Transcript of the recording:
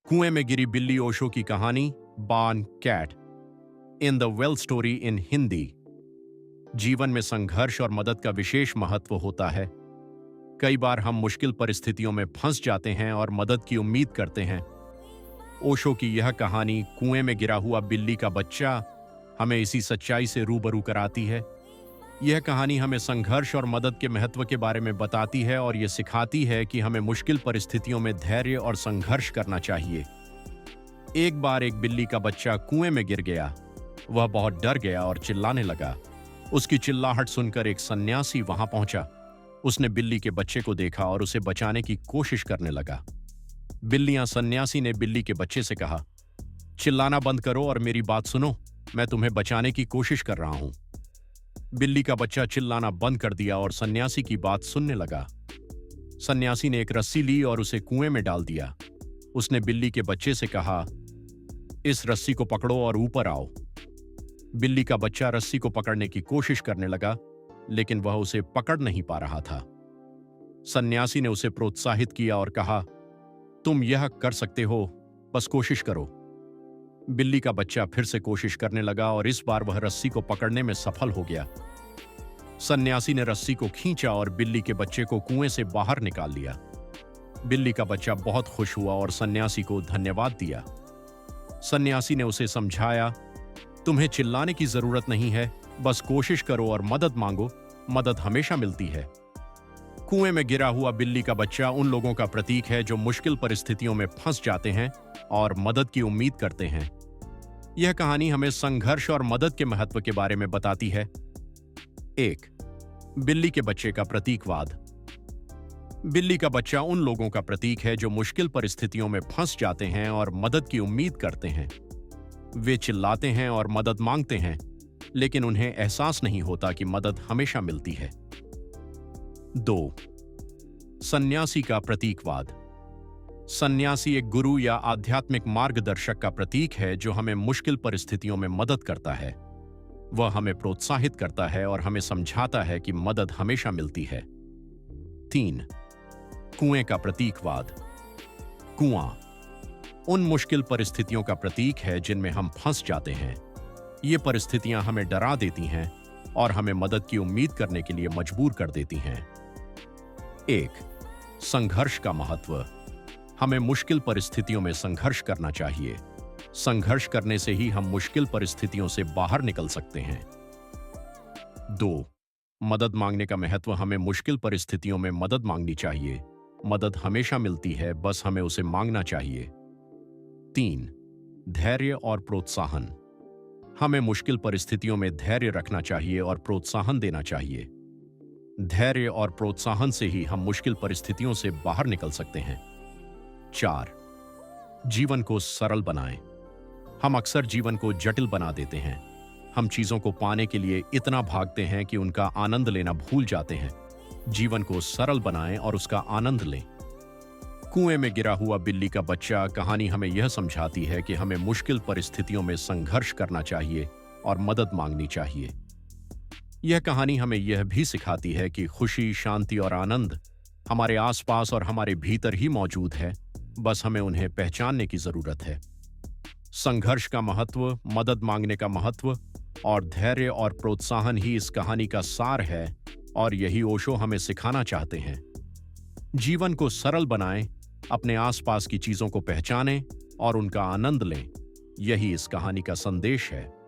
कुएं में गिरी बिल्ली ओशो की कहानी born cat in the well story in Hindi. जीवन में संघर्ष और मदद का विशेष महत्व होता है। कई बार हम मुश्किल परिस्थितियों में फंस जाते हैं और मदद की उम्मीद करते हैं। ओशो की यह कहानी कुएं में गिरा हुआ बिल्ली का बच्चा हमें इसी सच्चाई से रूबरू कराती है। यह कहानी हमें संघर्ष और मदद के महत्व के बारे में बताती है और यह सिखाती है कि हमें मुश्किल परिस्थितियों में धैर्य और संघर्ष करना चाहिए। एक बार एक बिल्ली का बच्चा कुएं में गिर गया। वह बहुत डर गया और चिल्लाने लगा। उसकी चिल्लाहट सुनकर एक सन्यासी वहां पहुंचा। उसने बिल्ली के बच्चे को देखा और उसे बचाने की कोशिश करने लगा। बिल्लियां सन्यासी ने बिल्ली के बच्चे से कहा, चिल्लाना बंद करो और मेरी बात सुनो, मैं तुम्हें बचाने की कोशिश कर रहा हूं। बिल्ली का बच्चा चिल्लाना बंद कर दिया और सन्यासी की बात सुनने लगा। सन्यासी ने एक रस्सी ली और उसे कुएं में डाल दिया। उसने बिल्ली के बच्चे से कहा, इस रस्सी को पकड़ो और ऊपर आओ। बिल्ली का बच्चा रस्सी को पकड़ने की कोशिश करने लगा, लेकिन वह उसे पकड़ नहीं पा रहा था। सन्यासी ने उसे प्रोत्साहित किया और कहा, तुम यह कर सकते हो, बस कोशिश करो। बिल्ली का बच्चा फिर से कोशिश करने लगा और इस बार वह रस्सी को पकड़ने में सफल हो गया। सन्यासी ने रस्सी को खींचा और बिल्ली के बच्चे को कुएं से बाहर निकाल लिया। बिल्ली का बच्चा बहुत खुश हुआ और सन्यासी को धन्यवाद दिया। सन्यासी ने उसे समझाया, तुम्हें चिल्लाने की जरूरत नहीं है, बस कोशिश करो और मदद मांगो, मदद हमेशा मिलती है। कुएं में गिरा हुआ बिल्ली का बच्चा उन लोगों का प्रतीक है जो मुश्किल परिस्थितियों में फंस जाते हैं और मदद की उम्मीद करते हैं। यह कहानी हमें संघर्ष और मदद के महत्व के बारे में बताती है। 1. बिल्ली के बच्चे का प्रतीकवाद। बिल्ली का बच्चा उन लोगों का प्रतीक है जो मुश्किल परिस्थितियों में फंस जाते हैं और मदद की उम्मीद करते हैं। वे चिल्लाते हैं और मदद मांगते हैं, लेकिन उन्हें एहसास नहीं होता कि मदद हमेशा मिलती है। 2. सन्यासी का प्रतीकवाद। सन्यासी एक गुरु या आध्यात्मिक मार्गदर्शक का प्रतीक है जो हमें मुश्किल परिस्थितियों में मदद करता है। वह हमें प्रोत्साहित करता है और हमें समझाता है कि मदद हमेशा मिलती है। 3. कुएं का प्रतीकवाद। कुआं उन मुश्किल परिस्थितियों का प्रतीक है जिनमें हम फंस जाते हैं। ये परिस्थितियां हमें डरा देती हैं और हमें मदद की उम्मीद करने के लिए मजबूर कर देती हैं। 1. संघर्ष का महत्व। हमें मुश्किल परिस्थितियों में संघर्ष करना चाहिए। संघर्ष करने से ही हम मुश्किल परिस्थितियों से बाहर निकल सकते हैं। 2. मदद मांगने का महत्व। हमें मुश्किल परिस्थितियों में मदद मांगनी चाहिए। मदद हमेशा मिलती है, बस हमें उसे मांगना चाहिए। 3. धैर्य और प्रोत्साहन। हमें मुश्किल परिस्थितियों में धैर्य रखना चाहिए और प्रोत्साहन देना चाहिए। धैर्य और प्रोत्साहन से ही हम मुश्किल परिस्थितियों से बाहर निकल सकते हैं। 4. जीवन को सरल बनाएं। हम अक्सर जीवन को जटिल बना देते हैं। हम चीजों को पाने के लिए इतना भागते हैं कि उनका आनंद लेना भूल जाते हैं। जीवन को सरल बनाएं और उसका आनंद लें। कुएं में गिरा हुआ बिल्ली का बच्चा कहानी हमें यह समझाती है कि हमें मुश्किल परिस्थितियों में संघर्ष करना चाहिए और मदद मांगनी चाहिए। यह कहानी हमें यह भी सिखाती है कि खुशी, शांति और आनंद हमारे आसपास और हमारे भीतर ही मौजूद है, बस हमें उन्हें पहचानने की जरूरत है। संघर्ष का महत्व, मदद मांगने का महत्व और धैर्य और प्रोत्साहन ही इस कहानी का सार है और यही ओशो हमें सिखाना चाहते हैं। जीवन को सरल बनाएं, अपने आसपास की चीजों को पहचानें और उनका आनंद लें। यही इस कहानी का संदेश है।